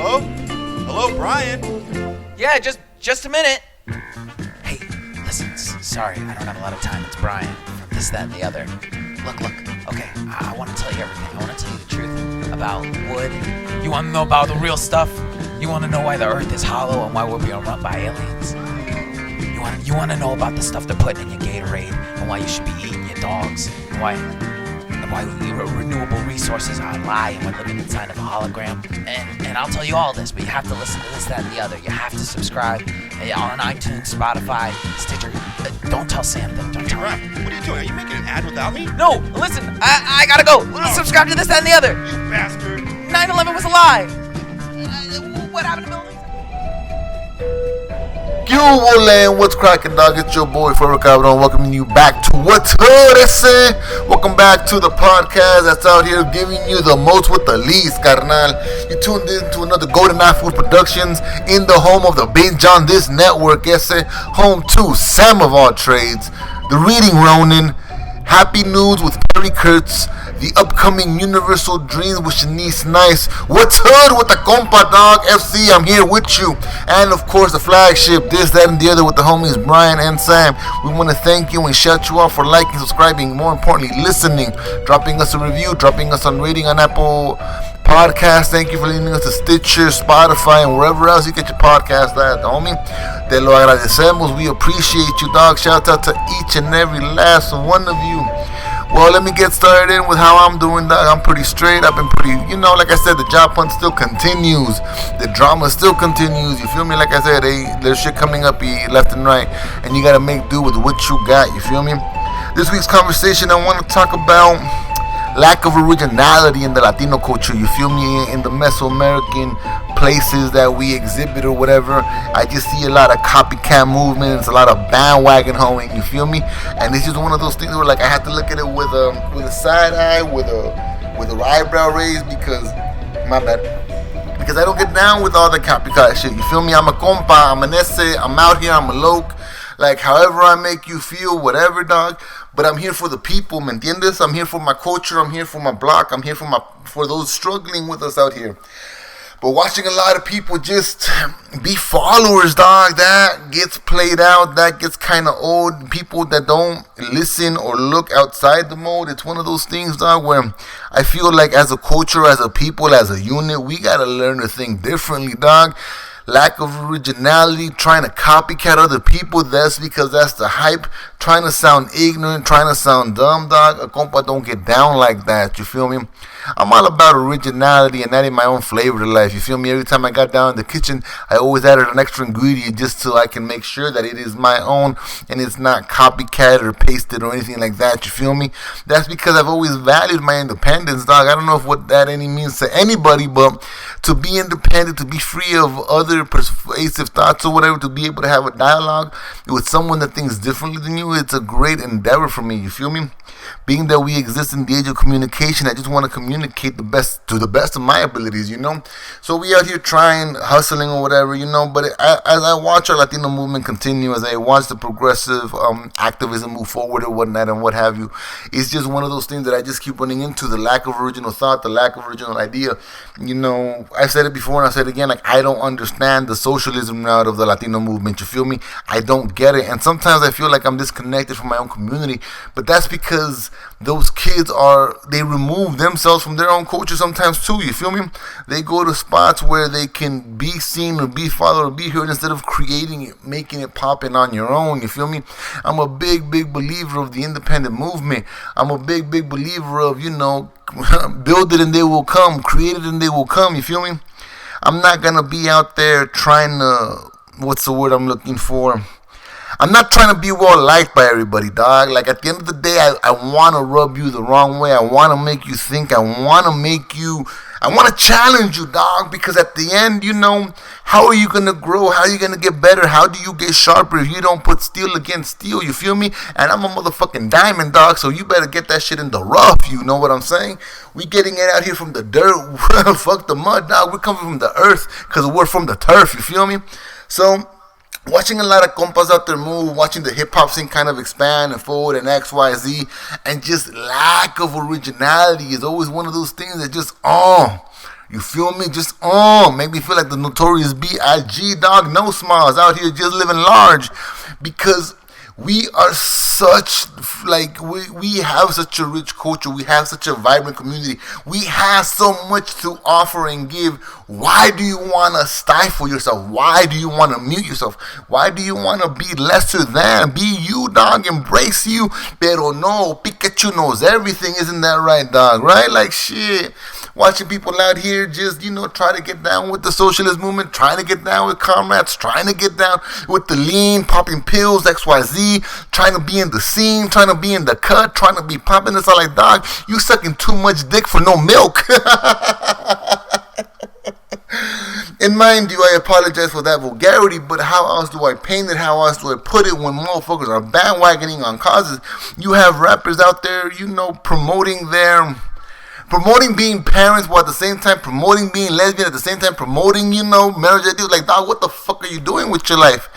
Hello? Hello, Bryan? Yeah, just a minute. Hey, listen, sorry, I don't have a lot of time. It's Bryan from This, That, and the Other. Look, okay, I want to tell you everything. I want to tell you the truth about wood. You want to know about the real stuff? You want to know why the earth is hollow and why we're being run by aliens? You want to know about the stuff they're putting in your Gatorade and why you should be eating your dogs and why renewable resources are a lie and we're living inside of a hologram. And I'll tell you all this, but you have to listen to This, That, and the Other. You have to subscribe on iTunes, Spotify, Stitcher. Don't tell Sam though. Don't tell him. What are you doing? Are you making an ad without me? No, listen, I gotta go. Subscribe to This, That, and the Other. You bastard. 9/11 was a lie. What happened to buildings? Land, what's cracking, dog? It's your boy Forever Cabron, welcoming you back to What's Hood, Welcome back to the podcast that's out here giving you the most with the least, carnal. You tuned in to another Goodnight Food Productions in the home of the Binge on this network, home to Sam of all trades, the Reading Ronin, Happy News with Perry Kurtz, the upcoming Universal Dreams with Shanice Nice. What's Hood with the compa, dog? FC, I'm here with you. And of course, the flagship, This, That, and the Other with the homies Bryan and Sam. We want to thank you and shout you out for liking, subscribing, more importantly, listening, dropping us a review, dropping us on rating on Apple Podcasts. Thank you for leading us to Stitcher, Spotify, and wherever else you get your podcast at, homie. Te lo agradecemos. We appreciate you, dog. Shout out to each and every last one of you. Well, let me get started in with how I'm doing, dog. I'm pretty straight. I've been pretty, like I said, the job hunt still continues. The drama still continues. You feel me? Like I said, there's shit coming up left and right, and you got to make do with what you got. You feel me? This week's conversation, I want to talk about lack of originality in the Latino culture. You feel me? In the Mesoamerican places that we exhibit or whatever, I just see a lot of copycat movements, a lot of bandwagon hoeing. You feel me? And it's just one of those things where like I have to look at it with a side eye, with an eyebrow raised, because I don't get down with all the copycat shit. You feel me? I'm a compa, I'm an ese, I'm out here, I'm a loc. Like, however I make you feel, whatever, dog. But I'm here for the people, ¿me entiendes? I'm here for my culture, I'm here for my block, I'm here for those struggling with us out here. But watching a lot of people just be followers, dog, that gets played out, that gets kind of old. People that don't listen or look outside the mold, it's one of those things, dog, where I feel like as a culture, as a people, as a unit, we got to learn to think differently, dog. Lack of originality, trying to copycat other people, that's because that's the hype. Trying to sound ignorant, trying to sound dumb, dog. A compa don't get down like that, you feel me? I'm all about originality and adding my own flavor to life, you feel me? Every time I got down in the kitchen, I always added an extra ingredient just so I can make sure that it is my own and it's not copycat or pasted or anything like that, you feel me? That's because I've always valued my independence, dog. I don't know if what that any means to anybody, but to be independent, to be free of other persuasive thoughts or whatever, to be able to have a dialogue with someone that thinks differently than you, it's a great endeavor for me, you feel me? Being that we exist in the age of communication, I just want to communicate to the best of my abilities, So we out here trying, hustling or whatever, But as I watch our Latino movement continue, as I watch the progressive activism move forward or whatnot and what have you, it's just one of those things that I just keep running into, the lack of original thought, the lack of original idea. I've said it before and I said it again, like I don't understand the socialism route of the Latino movement, you feel me? I don't get it. And sometimes I feel like I'm disconnected from my own community, but that's because those kids they remove themselves from their own culture sometimes too, you feel me? They go to spots where they can be seen or be followed or be heard instead of creating it, making it popping on your own, you feel me? I'm a big believer of the independent movement. I'm a big believer of, build it and they will come, create it and they will come, you feel me? I'm not gonna be out there trying to, what's the word I'm looking for? I'm not trying to be well liked by everybody, dog. Like at the end of the day, I want to rub you the wrong way. I want to make you think. I want to challenge you, dog, because at the end, how are you going to grow? How are you going to get better? How do you get sharper if you don't put steel against steel? You feel me? And I'm a motherfucking diamond, dog, so you better get that shit in the rough, you know what I'm saying? We getting it out here from the dirt. Fuck the mud, dog. We're coming from the earth because we're from the turf, you feel me? So watching a lot of compas out there move, watching the hip-hop scene kind of expand and forward and X, Y, Z, and just lack of originality is always one of those things that just, You feel me? Just make me feel like the notorious B.I.G. dog. No smiles out here just living large, because we are such, like, we have such a rich culture. We have such a vibrant community. We have so much to offer and give. Why do you want to stifle yourself? Why do you want to mute yourself? Why do you want to be lesser than? Be you, dog. Embrace you. Pero no, Pikachu knows everything. Isn't that right, dog? Right? Like, shit. Watching people out here just, try to get down with the socialist movement, trying to get down with comrades, trying to get down with the lean, popping pills, XYZ, trying to be in the scene, trying to be in the cut, trying to be popping. It's all like, dog, you sucking too much dick for no milk. And mind you, I apologize for that vulgarity, but how else do I paint it? How else do I put it when motherfuckers are bandwagoning on causes? You have rappers out there, promoting being parents, while at the same time promoting being lesbian, at the same time promoting, marriage ideals. Like, dog, what the fuck are you doing with your life?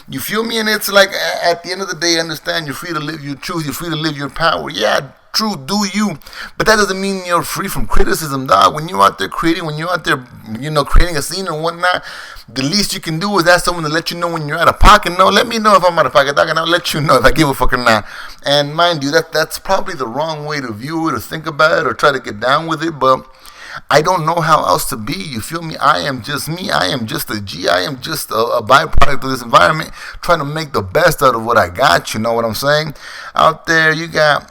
You feel me? And it's like, at the end of the day, understand you're free to live your truth. You're free to live your power. Yeah, true, do you. But that doesn't mean you're free from criticism, dog. When you're out there creating, creating a scene and whatnot, the least you can do is ask someone to let you know when you're out of pocket. No, let me know if I'm out of pocket, dog, and I'll let you know if I give a fuck or not. And mind you, that's probably the wrong way to view it or think about it or try to get down with it, but I don't know how else to be. You feel me? I am just me. I am just a G. I am just a byproduct of this environment, trying to make the best out of what I got. You know what I'm saying? Out there, you got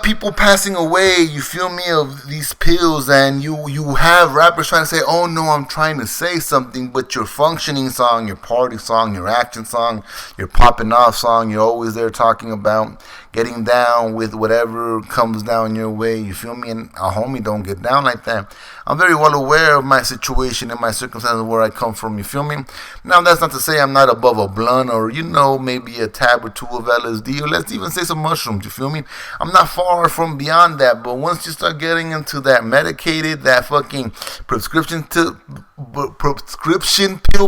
people passing away, you feel me, of these pills, and you have rappers trying to say, oh no, I'm trying to say something, but your functioning song, your party song, your action song, your popping off song, you're always there talking about getting down with whatever comes down your way, you feel me, and a homie don't get down like that. I'm very well aware of my situation and my circumstances where I come from, you feel me? Now, that's not to say I'm not above a blunt or, maybe a tab or two of LSD, or let's even say some mushrooms, you feel me? I'm not far from beyond that, but once you start getting into that medicated, that fucking prescription pill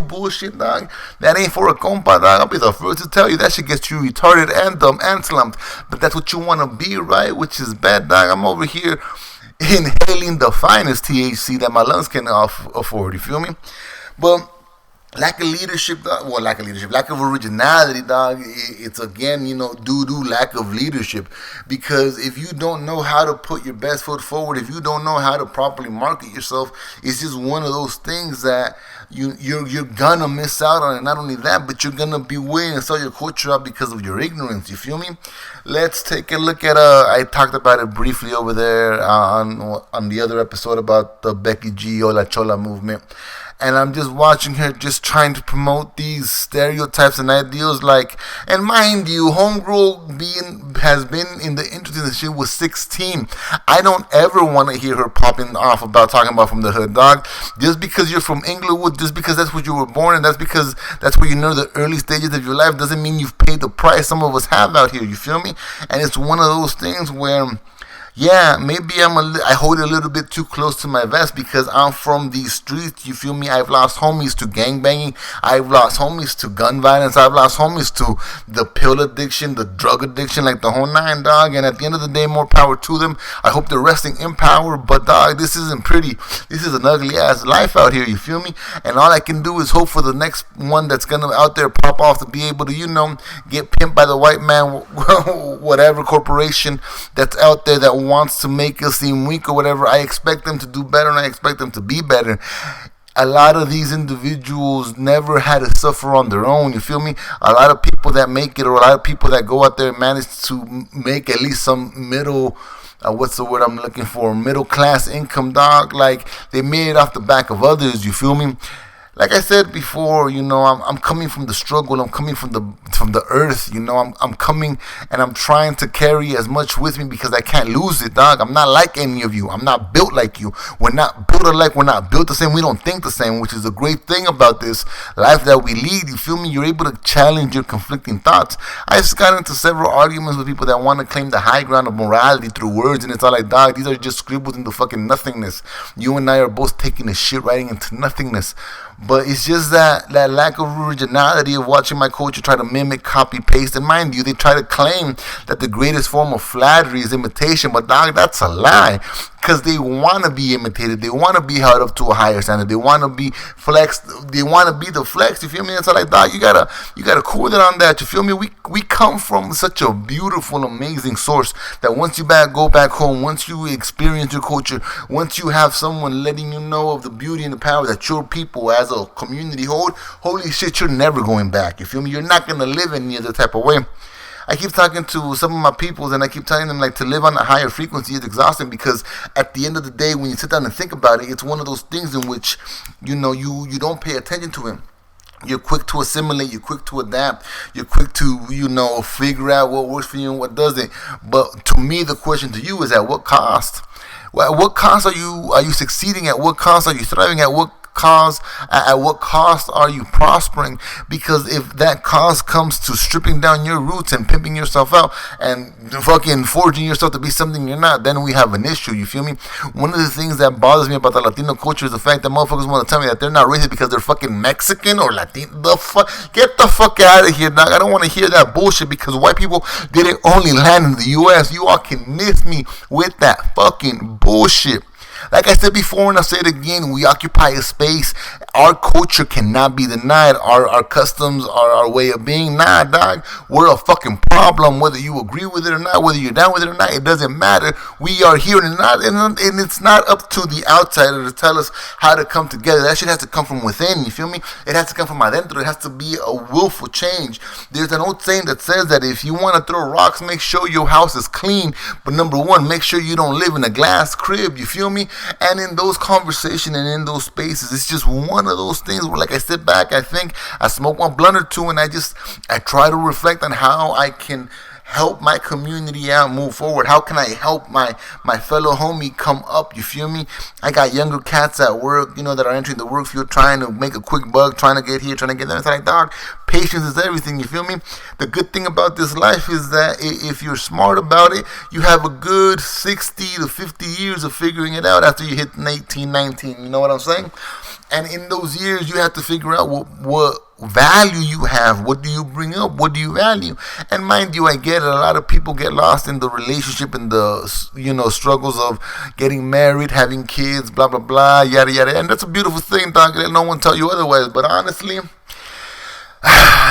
bullshit, dog, that ain't for a compa, dog. I'll be the first to tell you that shit gets you retarded and dumb and slumped. But that's what you want to be, right? Which is bad, dog. I'm over here inhaling the finest THC that my lungs can afford, you feel me? But lack of leadership, lack of originality, dog. It's again, lack of leadership. Because if you don't know how to put your best foot forward, if you don't know how to properly market yourself, it's just one of those things that you're gonna miss out on. And not only that, but you're gonna be willing to sell your culture out because of your ignorance. You feel me? Let's take a look at I talked about it briefly over there on the other episode about the Becky G or La Chola movement. And I'm just watching her just trying to promote these stereotypes and ideals, like, and mind you, homegirl has been in the industry since she was 16. I don't ever want to hear her popping off about talking about from the hood, dog. Just because you're from Inglewood, just because that's where you were born, and that's because that's where you know the early stages of your life, doesn't mean you've paid the price some of us have out here, you feel me? And it's one of those things where, yeah, maybe I hold it a little bit too close to my vest because I'm from these streets, you feel me? I've lost homies to gangbanging, I've lost homies to gun violence, I've lost homies to the pill addiction, the drug addiction, like the whole nine, dog. And at the end of the day, more power to them. I hope they're resting in power, but dog, this isn't pretty. This is an ugly ass life out here, you feel me? And all I can do is hope for the next one that's gonna out there pop off to be able to, get pimped by the white man, whatever corporation that's out there that wants to make us seem weak or whatever. I expect them to do better, and I expect them to be better. A lot of these individuals never had to suffer on their own, you feel me? A lot of people that make it, or a lot of people that go out there and manage to make at least some middle, what's the word I'm looking for, middle class income, dog, like they made it off the back of others, you feel me? Like I said before, I'm coming from the struggle. I'm coming from the earth. I'm coming and I'm trying to carry as much with me because I can't lose it, dog. I'm not like any of you. I'm not built like you. We're not built alike. We're not built the same. We don't think the same, which is a great thing about this life that we lead. You feel me? You're able to challenge your conflicting thoughts. I just got into several arguments with people that want to claim the high ground of morality through words, and it's all like, dog, these are just scribbles into fucking nothingness. You and I are both taking the shit writing into nothingness. But it's just that lack of originality of watching my culture try to mimic, copy, paste. And mind you, they try to claim that the greatest form of flattery is imitation. But dog, that's a lie. because they want to be imitated. They want to be held up to a higher standard. They want to be flexed. They want to be the flex. You feel me? It's like, dog, you gotta cool it on that. You feel me? We come from such a beautiful, amazing source that once you go back home, once you experience your culture, once you have someone letting you know of the beauty and the power that your people as a community hold, holy shit, you're never going back. You feel me? You're not gonna live any other type of way. I keep talking to some of my peoples and I keep telling them, like, to live on a higher frequency is exhausting, because at the end of the day, when you sit down and think about it, it's one of those things in which, you don't pay attention to it. You're quick to assimilate, you're quick to adapt, you're quick to, figure out what works for you and what doesn't. But to me, the question to you is, at what cost? At what cost are you succeeding? At what cost are you thriving? At what cost are you prospering? Because if that cost comes to stripping down your roots and pimping yourself out and fucking forging yourself to be something you're not, then we have an issue. You feel me? One of the things that bothers me about the Latino culture is the fact that motherfuckers want to tell me that they're not racist because they're fucking Mexican or Latino. Get the fuck out of here, dog. I don't want to hear that bullshit, because white people didn't only land in the U.S. You all can miss me with that fucking bullshit. Like I said before, and I'll say it again, we occupy a space. Our culture cannot be denied. Our customs, our way of being. Nah, dog. We're a fucking problem. Whether you agree with it or not, whether you're down with it or not, it doesn't matter. We are here, and it's not up to the outsider to tell us how to come together. That shit has to come from within. You feel me? It has to come from adentro. It has to be a willful change. There's an old saying that says that if you want to throw rocks, make sure your house is clean. But number one, make sure you don't live in a glass crib. You feel me? And in those conversations and in those spaces, it's just one of those things where, like, I sit back, I think, I smoke one blunt or two, and I try to reflect on how I can help my community out, move forward. How can I help my fellow homie come up? You feel me? I got younger cats at work, that are entering the work field, trying to make a quick buck, trying to get here, trying to get there. It's like, dog, patience is everything. You feel me? The good thing about this life is that if you're smart about it, you have a good 60 to 50 years of figuring it out after you hit 18, 19. You know what I'm saying? And in those years, you have to figure out what value you have. What do you bring up? What do you value? And mind you, I get it. A lot of people get lost in the relationship and the struggles of getting married, having kids, blah blah blah, yada yada. And that's a beautiful thing, dog. Let no one tell you otherwise. But honestly,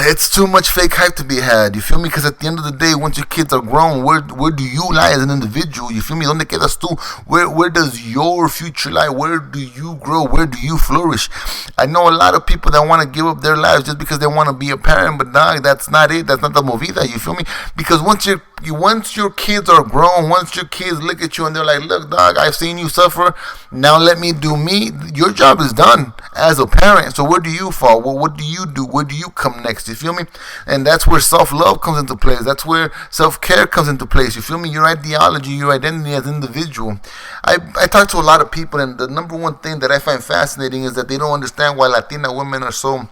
it's too much fake hype to be had. You feel me? Because at the end of the day, once your kids are grown, where do you lie as an individual? You feel me? ¿Dónde quedas tú? Where does your future lie? Where do you grow? Where do you flourish? I know a lot of people that want to give up their lives just because they want to be a parent, but dog, that's not it. That's not the movida. You feel me? Because once your kids are grown, once your kids look at you and they're like, look, dog, I've seen you suffer. Now let me do me. Your job is done as a parent. So where do you fall? Well, what do you do? Where do you come next? You feel me? And that's where self-love comes into place. That's where self-care comes into place. You feel me? Your ideology, your identity as an individual. I talk to a lot of people, and the number one thing that I find fascinating is that they don't understand why Latina women are so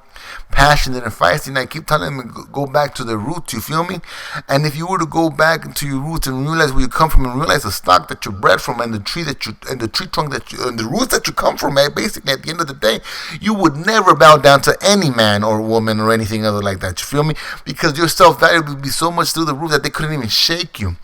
passionate and feisty, and I keep telling them to go back to their roots. You feel me? And if you were to go back into your roots and realize where you come from and realize the stock that you're bred from and the tree trunk and the roots that you come from, basically at the end of the day, you would never bow down to any man or woman or anything other like that. You feel me? Because your self-value would be so much through the roof that they couldn't even shake you.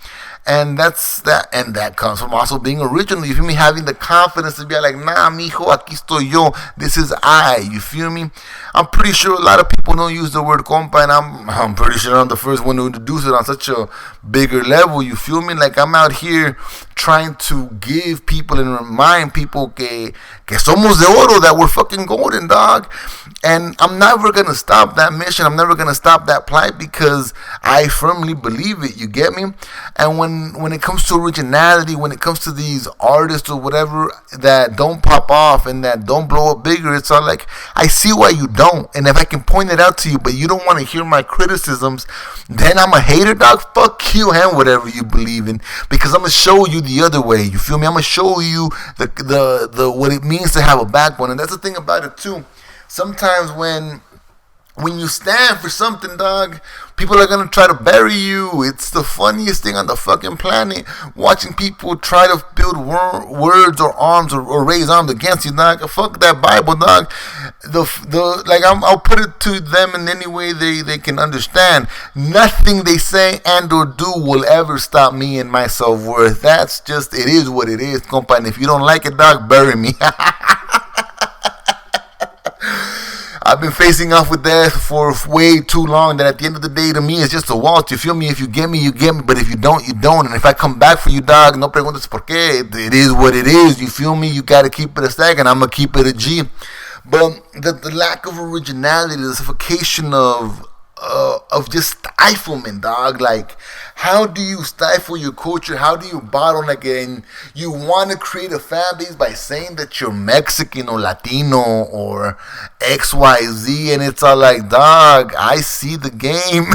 And that comes from also being original. You feel me? Having the confidence to be like, nah, mijo, aquí estoy yo. This is I. You feel me? I'm pretty sure a lot of people don't use the word compa, and I'm pretty sure I'm the first one to introduce it on such a bigger level. You feel me? Like, I'm out here trying to give people and remind people que somos de oro, that we're fucking golden, dog. And I'm never going to stop that mission. I'm never going to stop that plight, because I firmly believe it. You get me? And when it comes to originality, when it comes to these artists or whatever that don't pop off and that don't blow up bigger, it's all like, I see why you don't. And if I can point it out to you, but you don't want to hear my criticisms, then I'm a hater, dog. Fuck you and whatever you believe in, because I'm going to show you the other way. You feel me? I'm going to show you the what it means to have a backbone. And that's the thing about it too. Sometimes when when you stand for something, dog, people are gonna try to bury you. It's the funniest thing on the fucking planet. Watching people try to build words or arms or raise arms against you, dog. Fuck that Bible, dog. I'll put it to them in any way they can understand. Nothing they say and or do will ever stop me and my self-worth. That's just, it is what it is, compa. And if you don't like it, dog, bury me. I've been facing off with death for way too long that at the end of the day, to me, it's just a waltz. You feel me? If you get me, you get me. But if you don't, you don't. And if I come back for you, dog, no preguntas por qué. It is what it is. You feel me? You got to keep it a stack, and I'm going to keep it a G. But the lack of originality, the suffocation of just stiflement, dog. Like, how do you stifle your culture? How do you bottleneck it? And you want to create a fan base by saying that you're Mexican or Latino or XYZ, and it's all like, dog, I see the game.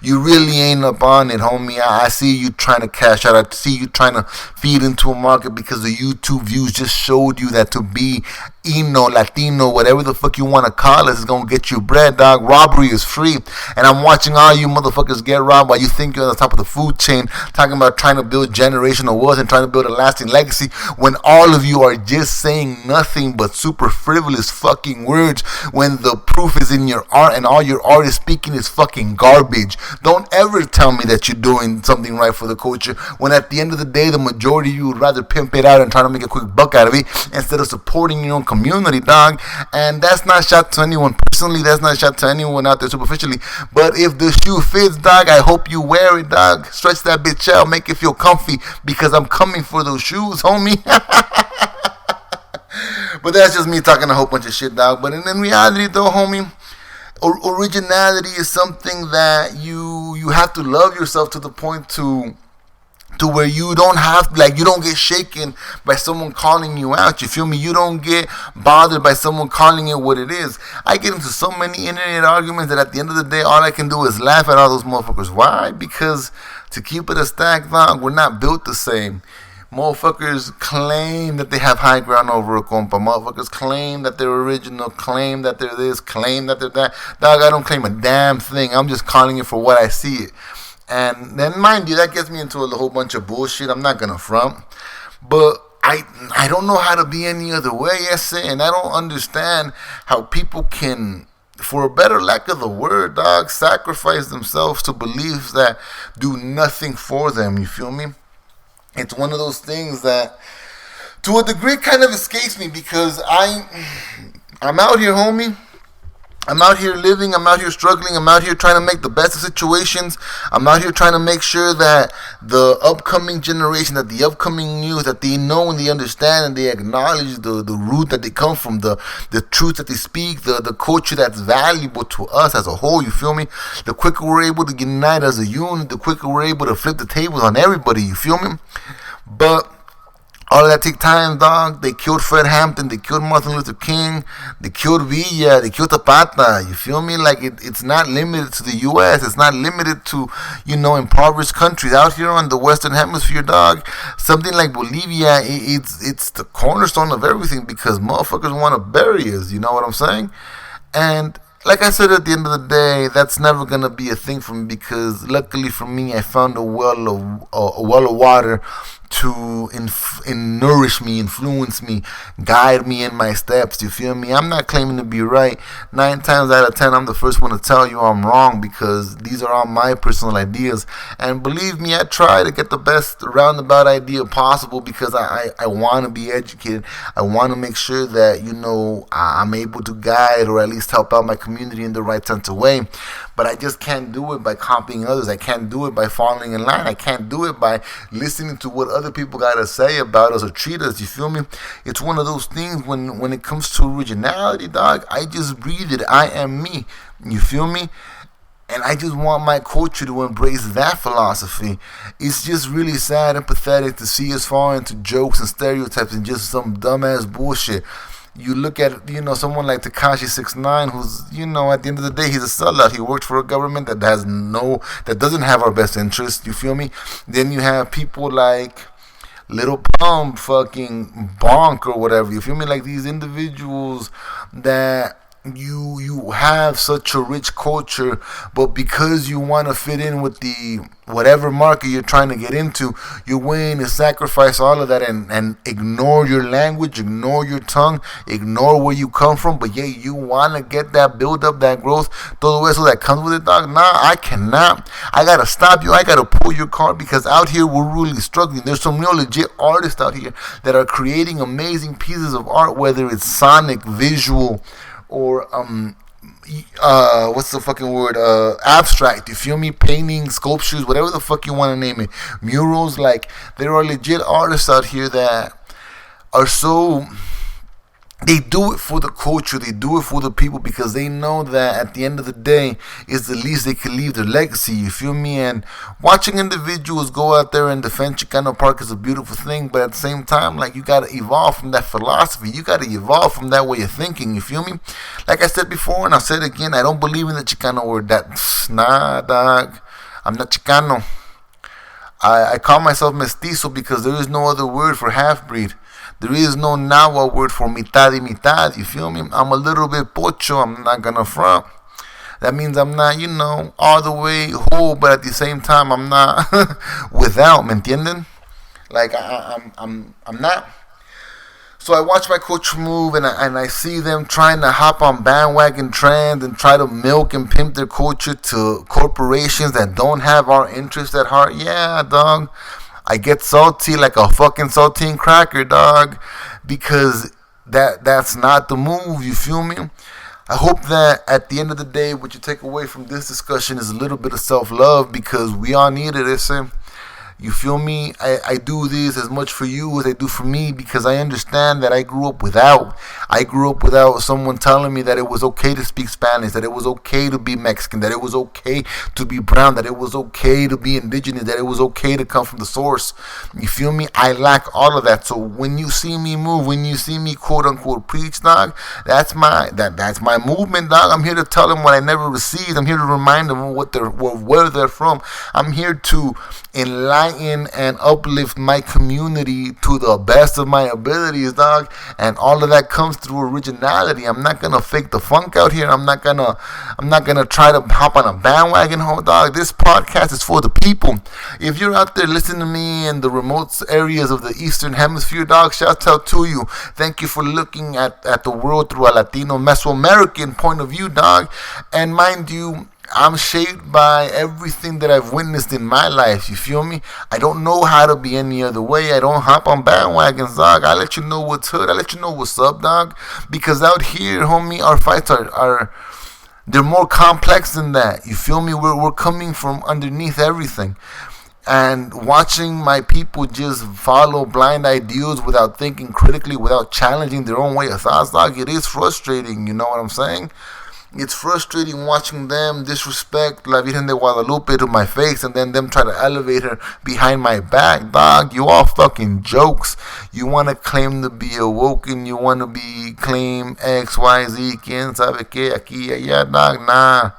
You really ain't up on it, homie. I see you trying to cash out. I see you trying to feed into a market because the YouTube views just showed you that to be Latino, whatever the fuck you want to call it, is going to get you bread, dog. Robbery is free. And I'm watching all you motherfuckers get robbed while you think you're on the top of the food chain, talking about trying to build generational wealth and trying to build a lasting legacy, when all of you are just saying nothing but super frivolous fucking words, when the proof is in your art and all your art is speaking is fucking garbage. Don't ever tell me that you're doing something right for the culture, when at the end of the day, the majority of you would rather pimp it out and try to make a quick buck out of it instead of supporting your own community, dog. And that's not shot to anyone personally, that's not shot to anyone out there superficially, but if the shoe fits, dog, I hope you wear it, dog. Stretch that bitch out, make it feel comfy, because I'm coming for those shoes, homie. But that's just me talking a whole bunch of shit, dog. But in reality, though, homie, originality is something that you have to love yourself to the point to where you don't have, like, you don't get shaken by someone calling you out. You feel me? You don't get bothered by someone calling it what it is. I get into so many internet arguments that at the end of the day, all I can do is laugh at all those motherfuckers. Why? Because to keep it a stack, dog, we're not built the same. Motherfuckers claim that they have high ground over a compa. Motherfuckers claim that they're original, claim that they're this, claim that they're that. Dog, I don't claim a damn thing. I'm just calling it for what I see it. And then, mind you, that gets me into a whole bunch of bullshit. I'm not gonna front, but I don't know how to be any other way, and I don't understand how people can, for a better lack of the word, dog, sacrifice themselves to beliefs that do nothing for them. You feel me? It's one of those things that, to a degree, kind of escapes me, because I'm out here, homie. I'm out here living, I'm out here struggling, I'm out here trying to make the best of situations. I'm out here trying to make sure that the upcoming generation, that the upcoming youth, that they know and they understand and they acknowledge the root that they come from, the truth that they speak, the culture that's valuable to us as a whole, you feel me? The quicker we're able to unite as a unit, the quicker we're able to flip the tables on everybody, you feel me? But all of that take time, dog. They killed Fred Hampton. They killed Martin Luther King. They killed Villa. They killed Zapata. You feel me? Like, it's not limited to the U.S. It's not limited to, impoverished countries. Out here on the Western Hemisphere, dog, something like Bolivia, it's the cornerstone of everything, because motherfuckers want to bury us. You know what I'm saying? And like I said, at the end of the day, that's never gonna be a thing for me, because luckily for me, I found a well of water to nourish me, influence me, guide me in my steps. You feel me? I'm not claiming to be right. 9 times out of 10, I'm the first one to tell you I'm wrong, because these are all my personal ideas. And believe me, I try to get the best roundabout idea possible, because I want to be educated. I want to make sure that, I'm able to guide or at least help out my community in the right sense of way. But I just can't do it by copying others. I can't do it by falling in line. I can't do it by listening to what other people got to say about us or treat us. You feel me? It's one of those things when it comes to originality, dog, I just breathe it. I am me. You feel me? And I just want my culture to embrace that philosophy. It's just really sad and pathetic to see us fall into jokes and stereotypes and just some dumbass bullshit. You look at, someone like Tekashi 6ix9ine, who's, at the end of the day, he's a sellout. He worked for a government that doesn't have our best interest. You feel me? Then you have people like Little Pump, fucking Bonk or whatever. You feel me? Like these individuals that you have such a rich culture, but because you want to fit in with the whatever market you're trying to get into, you're willing to sacrifice all of that and ignore your language, ignore your tongue, ignore where you come from, but yeah, you want to get that build up, that growth, todo eso that comes with it, dog. Nah, I cannot. I gotta stop you. I gotta pull your card, because out here we're really struggling. There's some real legit artists out here that are creating amazing pieces of art, whether it's sonic, visual, or what's the fucking word, abstract, you feel me, painting, sculptures, whatever the fuck you want to name it, murals. Like, there are legit artists out here that are so, they do it for the culture, they do it for the people, because they know that at the end of the day is the least they can leave their legacy, you feel me? And watching individuals go out there and defend Chicano Park is a beautiful thing, but at the same time, like, you gotta evolve from that philosophy, you gotta evolve from that way of thinking, you feel me? Like I said before, and I'll say it again, I don't believe in the Chicano word. Nah, dog, I'm not Chicano. I call myself mestizo because there is no other word for half-breed. There is no Nahua word for mitad y mitad, you feel me? I'm a little bit pocho, I'm not gonna front. That means I'm not, all the way whole, but at the same time, I'm not without, ¿me entienden? Like, I'm not. So I watch my culture move, and I see them trying to hop on bandwagon trends and try to milk and pimp their culture to corporations that don't have our interest at heart. Yeah, dog. I get salty like a fucking saltine cracker, dog, because that's not the move, you feel me? I hope that at the end of the day, what you take away from this discussion is a little bit of self-love, because we all need it, listen. You feel me? I do this as much for you as I do for me, because I understand that I grew up without someone telling me that it was okay to speak Spanish, that it was okay to be Mexican, that it was okay to be brown, that it was okay to be indigenous, that it was okay to come from the source. You feel me? I lack all of that. So when you see me move, when you see me quote unquote preach, dog, that's my movement, dog. I'm here to tell them what I never received. I'm here to remind them where they're from. I'm here to enlighten and uplift my community to the best of my abilities, dog. And all of that comes through originality. I'm not gonna fake the funk out here. I'm not gonna try to hop on a bandwagon, dog. This podcast is for the people. If you're out there listening to me in the remote areas of the Eastern Hemisphere, dog, shout out to you. Thank you for looking at the world through a Latino, Mesoamerican point of view, dog. And mind you, I'm shaped by everything that I've witnessed in my life, you feel me? I don't know how to be any other way. I don't hop on bandwagons, dog. I let you know what's hood. I let you know what's up, dog. Because out here, homie, our fights are they're more complex than that, you feel me? We're coming from underneath everything. And watching my people just follow blind ideals without thinking critically, without challenging their own way of thoughts, dog, it is frustrating, you know what I'm saying? It's frustrating watching them disrespect La Virgen de Guadalupe to my face, and then them try to elevate her behind my back, dog. You all fucking jokes. You want to claim to be awoken. You want to claim X, Y, Z, quien sabe que, aquí, allá, dog. Nah.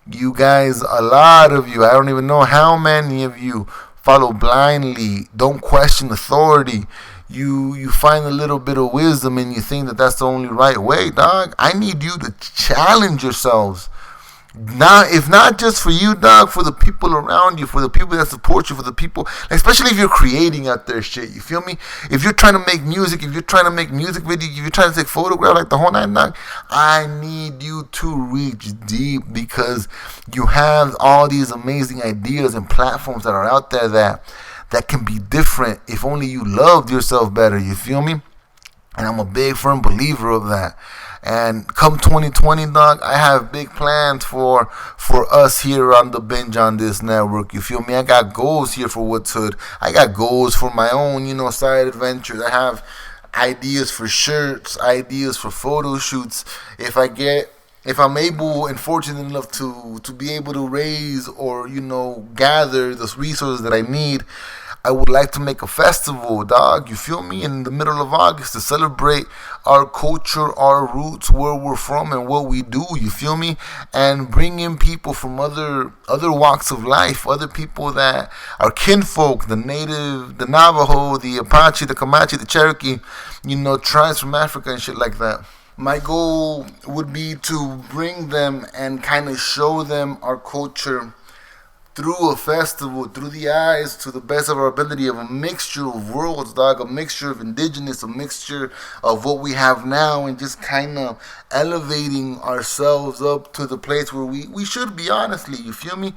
You guys, a lot of you, I don't even know how many of you, follow blindly, don't question authority. You find a little bit of wisdom and you think that that's the only right way, dog. I need you to challenge yourselves. Now, if not just for you, dog, for the people around you, for the people that support you, for the people, especially if you're creating out there shit, you feel me? If you're trying to make music, if you're trying to make music videos, if you're trying to take photographs, like the whole nine, dog, I need you to reach deep, because you have all these amazing ideas and platforms that are out there that can be different if only you loved yourself better, you feel me? And I'm a big firm believer of that. And come 2020, dog, I have big plans for us here on the Binge on this network, you feel me? I got goals here for What's Hood. I got goals for my own, side adventures. I have ideas for shirts, ideas for photo shoots. If I'm able and fortunate enough to be able to raise or, gather the resources that I need, I would like to make a festival, dog, you feel me, in the middle of August to celebrate our culture, our roots, where we're from and what we do, you feel me, and bring in people from other walks of life, other people that are kinfolk, the Native, the Navajo, the Apache, the Comanche, the Cherokee, tribes from Africa and shit like that. My goal would be to bring them and kind of show them our culture through a festival, through the eyes, to the best of our ability, of a mixture of worlds, dog, a mixture of indigenous, a mixture of what we have now, and just kind of elevating ourselves up to the place where we should be, honestly, you feel me?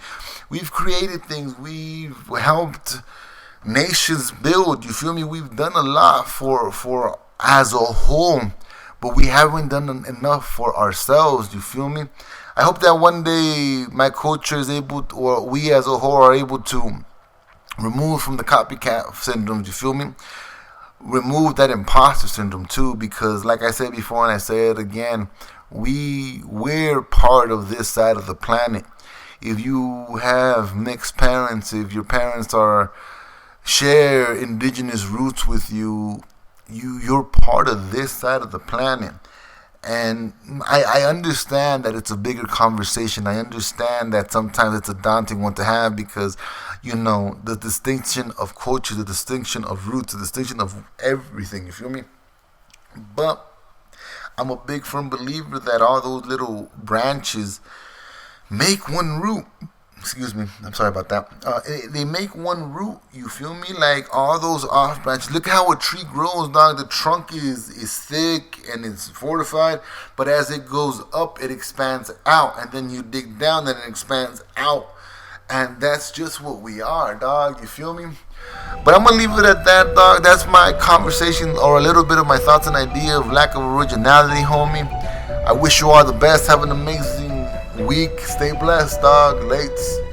We've created things, we've helped nations build, you feel me? We've done a lot for as a whole, but we haven't done enough for ourselves, you feel me? I hope that one day my culture is able to, or we as a whole are able to remove from the copycat syndrome, you feel me? Remove that imposter syndrome too, because like I said before and I say it again, we're part of this side of the planet. If you have mixed parents, if your parents share indigenous roots with you, you're part of this side of the planet. And I understand that it's a bigger conversation. I understand that sometimes it's a daunting one to have because, the distinction of culture, the distinction of roots, the distinction of everything, you feel me? But I'm a big firm believer that all those little branches make one root. Excuse me, I'm sorry about that. They make one root, you feel me? Like all those off branches. Look how a tree grows, dog. The trunk is thick and it's fortified, but as it goes up, it expands out, and then you dig down, and it expands out, and that's just what we are, dog. You feel me? But I'm gonna leave it at that, dog. That's my conversation, or a little bit of my thoughts and idea of lack of originality, homie. I wish you all the best. Have an amazing week. Stay blessed, dog. Lates.